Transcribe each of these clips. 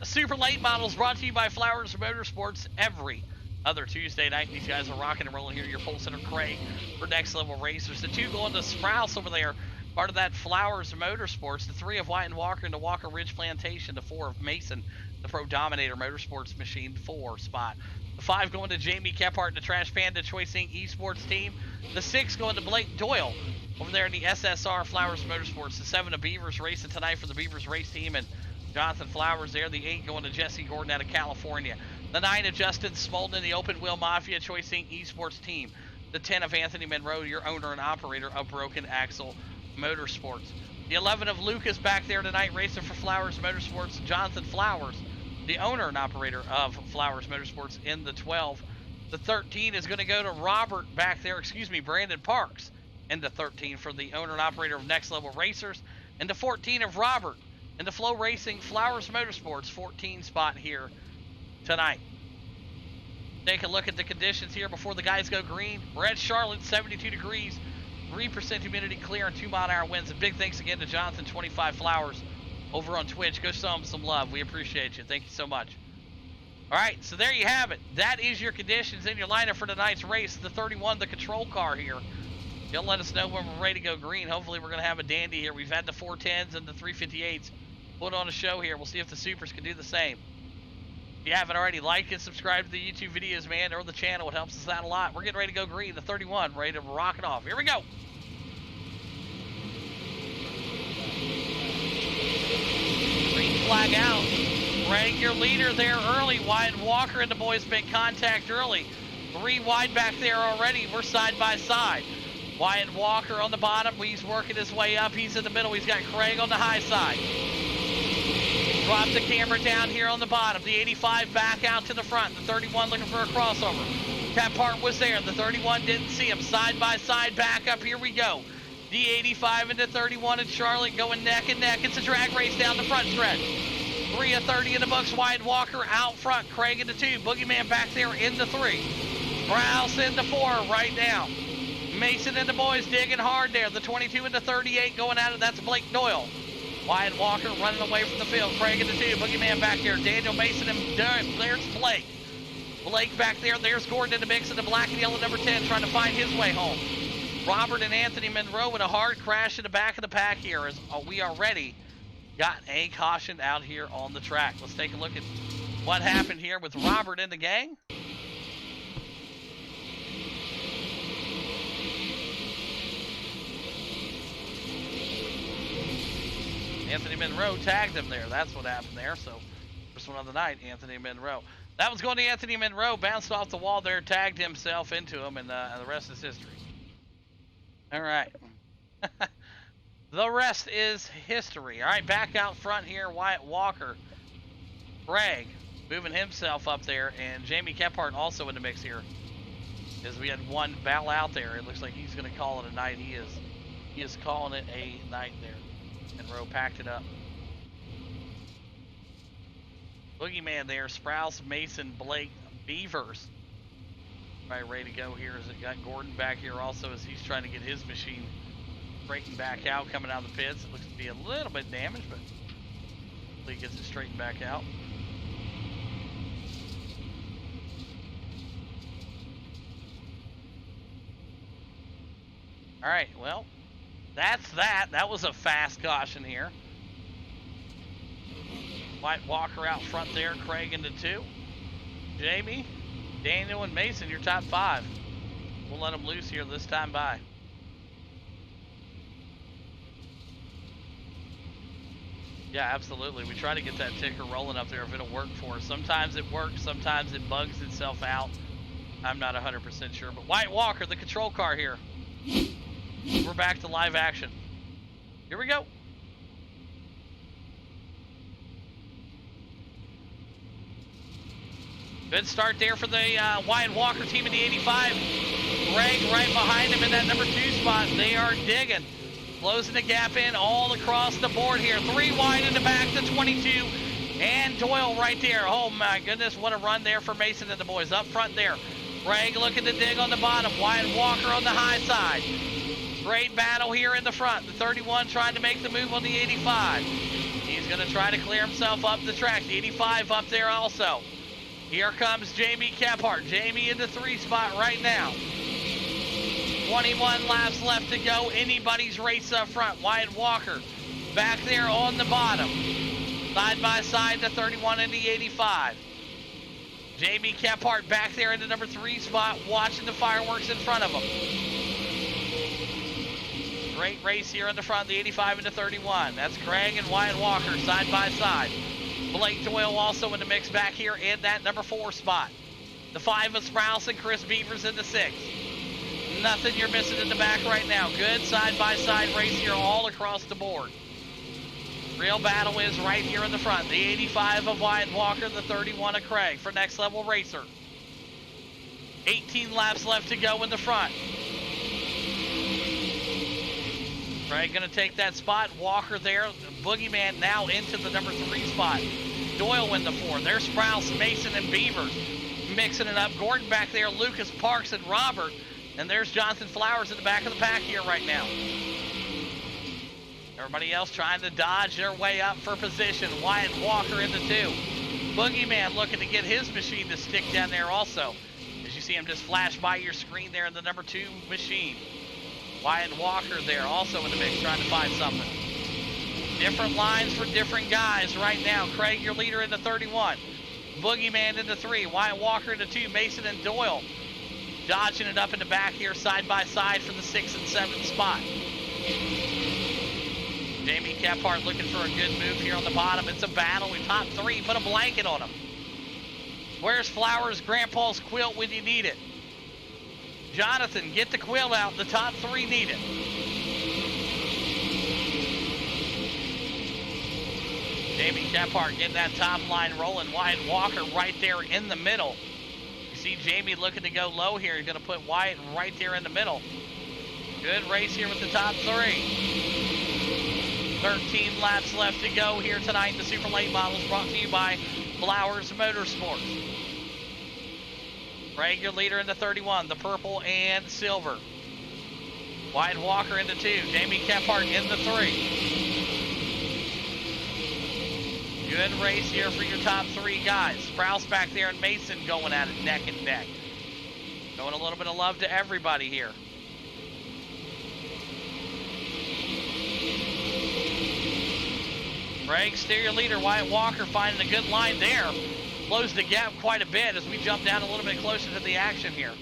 Super Late Models brought to you by Flowers Motorsports every other Tuesday night. These guys are rocking and rolling here. Your pole center Craig for Next Level Racers. The 2 going to Sprouse over there, part of that Flowers Motorsports. The 3 of White and Walker into Walker Ridge Plantation. The 4 of Mason, the Pro Dominator Motorsports Machine 4 spot. The 5 going to Jamie Kephart and the Trash Panda Choice Inc. Esports team. The 6 going to Blake Doyle over there in the SSR Flowers Motorsports. The 7 of Beavers racing tonight for the Beavers race team, and Jonathan Flowers there. The 8 going to Jesse Gordon out of California. The 9 of Justin Smolden in the Open Wheel Mafia Choice Inc. Esports team. The 10 of Anthony Monroe, your owner and operator of Broken Axle Motorsports. The 11 of Lucas back there tonight racing for Flowers Motorsports. Jonathan Flowers, the owner and operator of Flowers Motorsports in the 12. The 13 is going to go to Robert back there, Brandon Parks in the 13 for the owner and operator of Next Level Racers. And the 14 of Robert in the Flow Racing Flowers Motorsports 14 spot here tonight. Take a look at the conditions here before the guys go green. We're at Charlotte, 72 degrees, 3% humidity, clear, and 2-mile-an-hour winds. And big thanks again to Jonathan 25 Flowers over on Twitch. Go show him some love. We appreciate you. Thank you so much. All right, so there you have it. That is your conditions in your lineup for tonight's race. The 31, the control car here. You'll let us know when we're ready to go green. Hopefully we're going to have a dandy here. We've had the 410s and the 358s put on a show here. We'll see if the Supers can do the same. If you haven't already, like and subscribe to the YouTube videos, man, or the channel. It helps us out a lot. We're getting ready to go green. The 31, ready to rock it off. Here we go. Green flag out. Greg, your leader there early. Wyatt Walker and the boys make contact early. 3 wide back there already. We're side by side. Wyatt Walker on the bottom. He's working his way up. He's in the middle. He's got Craig on the high side. Drop the camera down here on the bottom. The 85 back out to the front. The 31 looking for a crossover. Kephart was there. The 31 didn't see him. Side by side back up. Here we go. The 85 and the 31 in Charlotte going neck and neck. It's a drag race down the front stretch. 3 of 30 in the books. Wyatt Walker out front. Craig in the 2. Boogeyman back there in the 3. Rouse in the 4 right now. Mason and the boys digging hard there. The 22 and the 38 going at it. That's Blake Doyle. Wyatt Walker running away from the field. Craig in the 2. Boogeyman back there. Daniel Mason and there's Blake. Blake back there. There's Gordon in the mix in the black and yellow number 10 trying to find his way home. Robert and Anthony Monroe with a hard crash in the back of the pack here as we already got a caution out here on the track. Let's take a look at what happened here with Robert and the gang. Anthony Monroe tagged him there. That's what happened there. So, first one of the night, Anthony Monroe. That was going to Anthony Monroe. Bounced off the wall there, tagged himself into him, and the rest is history. All right. The rest is history. All right, back out front here, Wyatt Walker. Craig moving himself up there, and Jamie Kephart also in the mix here. As we had one battle out there, it looks like he's going to call it a night. He is calling it a night there. Monroe packed it up. Boogeyman there, Sprouse, Mason, Blake, Beavers. Right, ready to go here as it got Gordon back here also as he's trying to get his machine breaking back out, coming out of the pits. It looks to be a little bit damaged, but hopefully he gets it straightened back out. All right, well, that's that. That was a fast caution here. Wyatt Walker out front there. Craig into 2. Jamie, Daniel, and Mason, your top 5. We'll let them loose here this time by. Yeah, absolutely. We try to get that ticker rolling up there if it'll work for us. Sometimes it works. Sometimes it bugs itself out. I'm not 100% sure. But Wyatt Walker, the control car here. We're back to live action. Here we go. Good start there for the Wyatt Walker team in the 85. Greg right behind him in that number 2 spot. They are digging. Closing the gap in all across the board here. 3 wide in the back, the 22. And Doyle right there. Oh my goodness, what a run there for Mason and the boys. Up front there. Greg looking to dig on the bottom. Wyatt Walker on the high side. Great battle here in the front. The 31 trying to make the move on the 85. He's He's going to try to clear himself up the track. The 85 up there also. Here comes Jamie Kephart. Jamie in the 3 spot right now. 21 laps left to go. Anybody's race up front. Wyatt Walker back there on the bottom. Side by side, the 31 and the 85. Jamie Kephart back there in the number 3 spot, watching the fireworks in front of him. Great race here in the front, the 85 and the 31. That's Craig and Wyatt Walker side by side. Blake Doyle also in the mix back here in that number 4 spot. The 5 of Sprouse and Chris Beavers in the 6. Nothing you're missing in the back right now. Good side by side race here all across the board. Real battle is right here in the front. The 85 of Wyatt Walker, the 31 of Craig for Next Level Racer. 18 laps left to go in the front. Craig going to take that spot. Walker there. Boogeyman now into the number 3 spot. Doyle in the 4. There's Sprouse, Mason, and Beavers mixing it up. Gordon back there. Lucas, Parks, and Robert. And there's Jonathan Flowers in the back of the pack here right now. Everybody else trying to dodge their way up for position. Wyatt Walker in the 2. Boogeyman looking to get his machine to stick down there also. As you see him just flash by your screen there in the number 2 machine. Wyatt Walker there also in the mix trying to find something. Different lines for different guys right now. Craig, your leader in the 31. Boogeyman in the 3. Wyatt Walker in the 2. Mason and Doyle dodging it up in the back here side by side for the 6 and 7 spot. Jamie Kephart looking for a good move here on the bottom. It's a battle. We top 3. Put a blanket on him. Where's Flowers' Grandpa's quilt when you need it? Jonathan, get the quilt out. The top 3 need it. Jamie Kephart getting that top line rolling. Wyatt Walker right there in the middle. You see Jamie looking to go low here. He's going to put Wyatt right there in the middle. Good race here with the top 3. 13 laps left to go here tonight. The Super Late Models brought to you by Flowers Motorsports. Craig, your leader in the 31, the purple and silver. Wyatt Walker in the 2. Jamie Kephart in the 3. Good race here for your top 3 guys. Sprouse back there and Mason going at it neck and neck. Showing a little bit of love to everybody here. Craig, still your leader. Wyatt Walker finding a good line there. Closed the gap quite a bit as we jump down a little bit closer to the action here.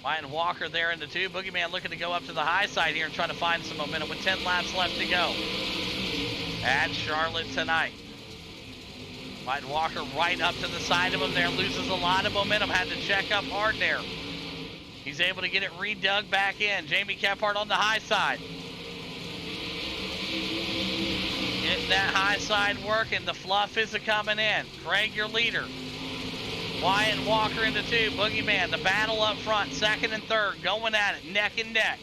Wyatt Walker there in the 2. Boogeyman looking to go up to the high side here and try to find some momentum with 10 laps left to go at Charlotte tonight. Wyatt Walker right up to the side of him there. Loses a lot of momentum. Had to check up hard there. He's able to get it redug back in. Jamie Kephart on the high side. Getting that high side working. The fluff is coming in. Craig, your leader. Wyatt Walker in the 2. Boogeyman, the battle up front. 2nd and 3rd. Going at it. Neck and neck.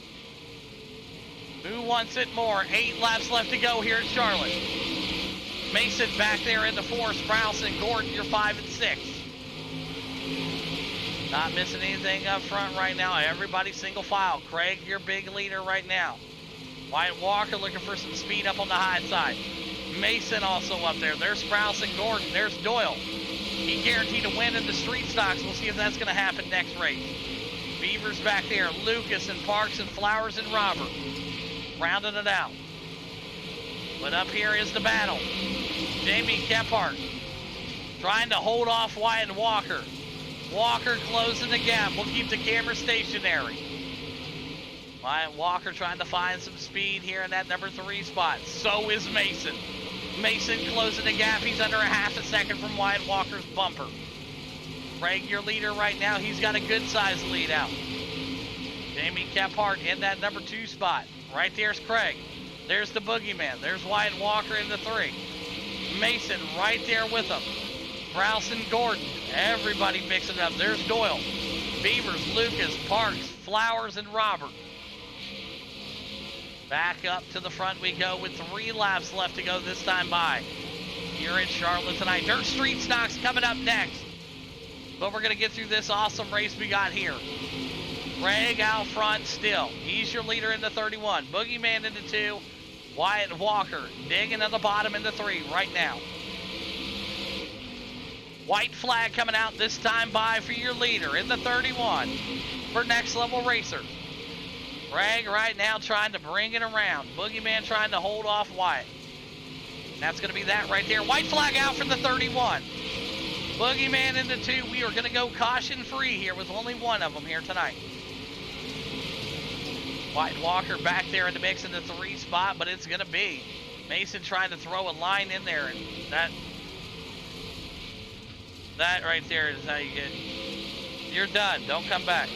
Who wants it more? 8 laps left to go here at Charlotte. Mason back there in the 4. Sprouse and Gordon, your 5 and 6. Not missing anything up front right now. Everybody single file. Craig, your big leader right now. Wyatt Walker looking for some speed up on the high side. Mason also up there. There's Sprouse and Gordon. There's Doyle. He guaranteed to win in the street stocks. We'll see if that's going to happen next race. Beavers back there. Lucas and Parks and Flowers and Robert. Rounding it out. But up here is the battle. Jamie Kephart trying to hold off Wyatt Walker. Walker closing the gap. We'll keep the camera stationary. Wyatt Walker trying to find some speed here in that number 3 spot. So is Mason. Mason closing the gap. He's under a half a second from Wyatt Walker's bumper. Craig, your leader right now. He's got a good size lead out. Jamie Kephart in that number 2 spot. Right there's Craig. There's the Boogeyman. There's Wyatt Walker in the 3. Mason right there with him. Sprouse and Gordon. Everybody mixing it up. There's Doyle. Beavers, Lucas, Parks, Flowers, and Robert. Back up to the front we go with 3 laps left to go this time by. Here at Charlotte tonight. Dirt Street Stocks coming up next. But we're going to get through this awesome race we got here. Craig out front still. He's your leader in the 31. Boogeyman in the 2. Wyatt Walker digging at the bottom in the 3 right now. White flag coming out this time by for your leader in the 31 for Next Level Racer. Craig right now trying to bring it around. Boogeyman trying to hold off Wyatt. That's going to be that right there. White flag out for the 31. Boogeyman in the 2. We are going to go caution free here with only one of them here tonight. Wyatt Walker back there in the mix in the 3 spot, but it's going to be Mason trying to throw a line in there, and that right there is how you get. You're done. Don't come back.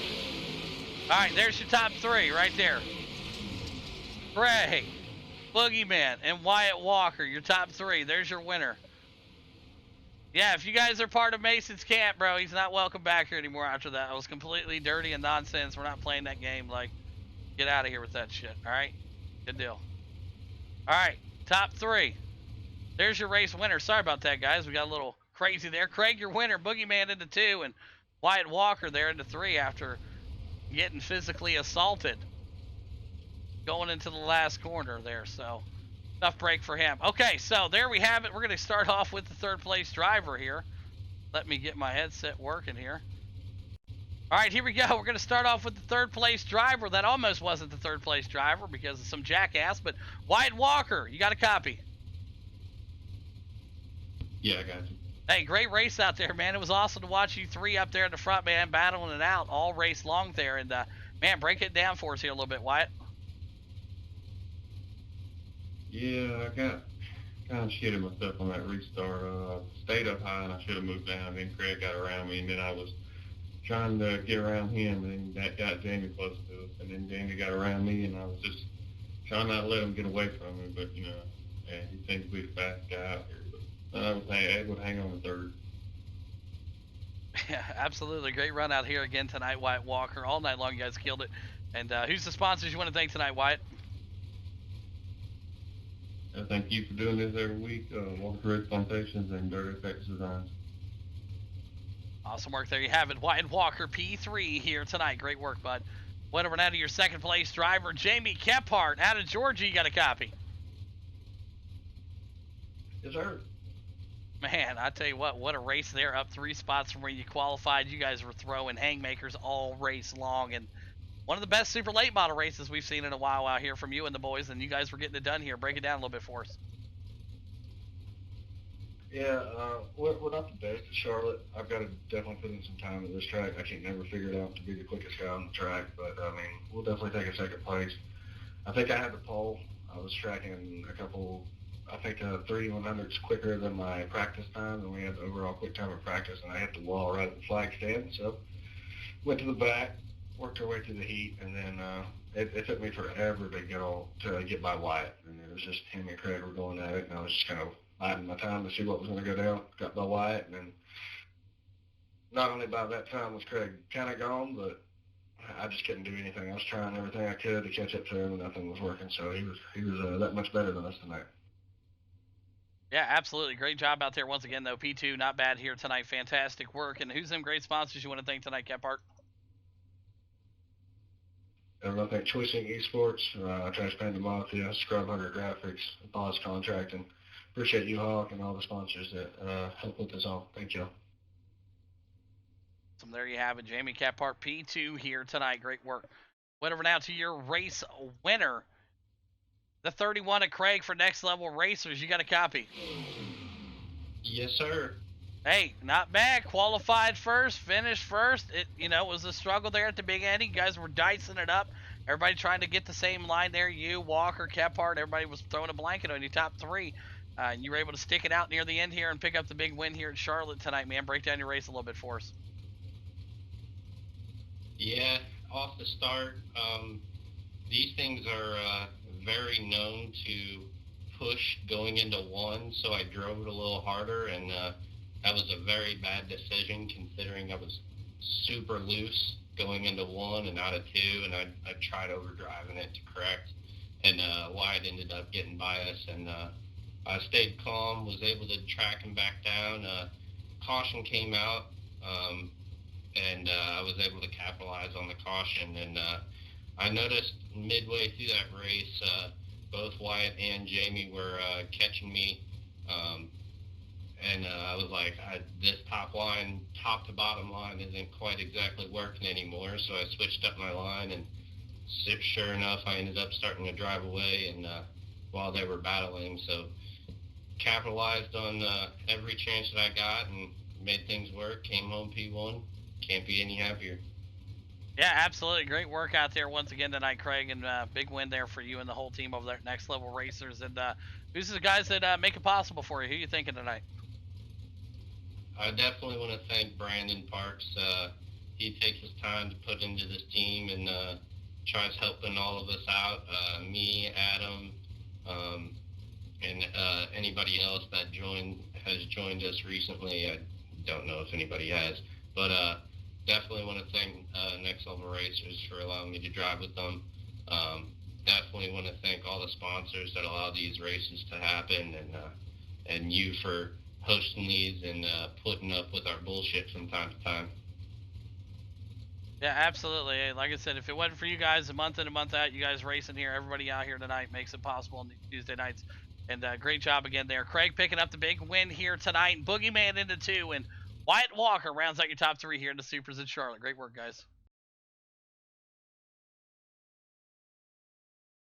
All right, there's your top 3 right there. Craig, Boogeyman, and Wyatt Walker, your top 3. There's your winner. Yeah, if you guys are part of Mason's camp, bro, he's not welcome back here anymore after that. It was completely dirty and nonsense. We're not playing that game. Like, get out of here with that shit, all right? Good deal. All right, top 3. There's your race winner. Sorry about that, guys. We got a little crazy there. Craig, your winner. Boogeyman into 2, and Wyatt Walker there into 3 after getting physically assaulted going into the last corner there. So, tough break for him. Okay, so there we have it. We're going to start off with the 3rd place driver here. Let me get my headset working here. All right, here we go. We're going to start off with the 3rd place driver. That almost wasn't the 3rd place driver because of some jackass, but Wyatt Walker, you got a copy? Yeah, I got you. Hey, great race out there, man. It was awesome to watch you 3 up there in the front, man, battling it out all race long there. And, man, break it down for us here a little bit, Wyatt. Yeah, I got kind of shitted myself on that restart. Stayed up high and I should have moved down. Then Craig got around me, and then I was trying to get around him, and that got Jamie close to us. And then Jamie got around me, and I was just trying not to let him get away from me. But, you know, yeah, he seems to be the fastest guy out here. But I was able to hang on the 3rd. Yeah, absolutely. Great run out here again tonight, Wyatt Walker. All night long, you guys killed it. And who's the sponsors you want to thank tonight, Wyatt? Thank you for doing this every week. Walker Red Plantations and Dirt Effects Designs. Awesome work. There you have it. Wyatt Walker, P3 here tonight. Great work, bud. Went over now to your 2nd place driver, Jamie Kephart, out of Georgia. You got a copy? Yes, sir. Man, I tell you what a race there, up 3 spots from where you qualified. You guys were throwing haymakers all race long, and one of the best super late model races we've seen in a while out here from you and the boys, and you guys were getting it done here. Break it down a little bit for us. Yeah, we're not the best at Charlotte. I've got to definitely put in some time at this track. I can't never figure it out to be the quickest guy on the track, but, I mean, we'll definitely take a 2nd place. I think I had the pole. I was tracking a couple, I think 3/100ths quicker than my practice time, and we had the overall quick time of practice, and I hit the wall right at the flag stand. So went to the back, worked our way through the heat, and then it took me forever to get by Wyatt. And it was just him and Craig were going at it, and I was just kind of biding my time to see what was going to go down. Got by Wyatt, and then not only by that time was Craig kind of gone, but I just couldn't do anything. I was trying everything I could to catch up to him, and nothing was working. So he was that much better than us tonight. Yeah, absolutely. Great job out there once again, though. P2, not bad here tonight. Fantastic work. And who's them great sponsors you want to thank tonight, Kephart? I want to thank Choicing Esports, Trash Panda Mafia, Scrub Hunter Graphics, Boss Contracting. Appreciate you, Hawk, and all the sponsors that help put this on. Thank you. So there you have it. Jamie Kephart, P2 here tonight. Great work. Went over now to your race winner, the 31 of Craig for Next Level Racers. You got a copy? Yes, sir. Hey, not bad. Qualified first, finished first. It was a struggle there at the big end. You guys were dicing it up. Everybody trying to get the same line there. You, Walker, Kephart, everybody was throwing a blanket on you, top 3. And you were able to stick it out near the end here and pick up the big win here at Charlotte tonight, man. Break down your race a little bit for us. Yeah, off the start, these things are very known to push going into 1, so I drove it a little harder, and that was a very bad decision considering I was super loose going into 1 and out of 2, and I tried overdriving it to correct, and Wyatt ended up getting by us, and I stayed calm, was able to track him back down. Caution came out, and I was able to capitalize on the caution, and I noticed midway through that race, both Wyatt and Jamie were catching me. And I was like, this top to bottom line isn't quite exactly working anymore. So I switched up my line, and sure enough, I ended up starting to drive away, and while they were battling, so capitalized on every chance that I got and made things work. Came home P1. Can't be any happier. Yeah, absolutely. Great work out there once again tonight, Craig, and big win there for you and the whole team over there at Next Level Racers. And who's the guys that make it possible for you? Who are you thinking tonight? I definitely want to thank Brandon Parks. He takes his time to put into this team and tries helping all of us out. Me, Adam, and anybody else that has joined us recently. I don't know if anybody has, but definitely want to thank Next Level Racers for allowing me to drive with them. Definitely want to thank all the sponsors that allow these races to happen, and you for hosting these and putting up with our bullshit from time to time. Yeah, absolutely. Like I said, if it wasn't for you guys, a month in and a month out, you guys racing here, everybody out here tonight makes it possible on Tuesday nights. And great job again there. Craig picking up the big win here tonight. Boogeyman into 2, and Wyatt Walker rounds out your top 3 here in the Supers in Charlotte. Great work, guys.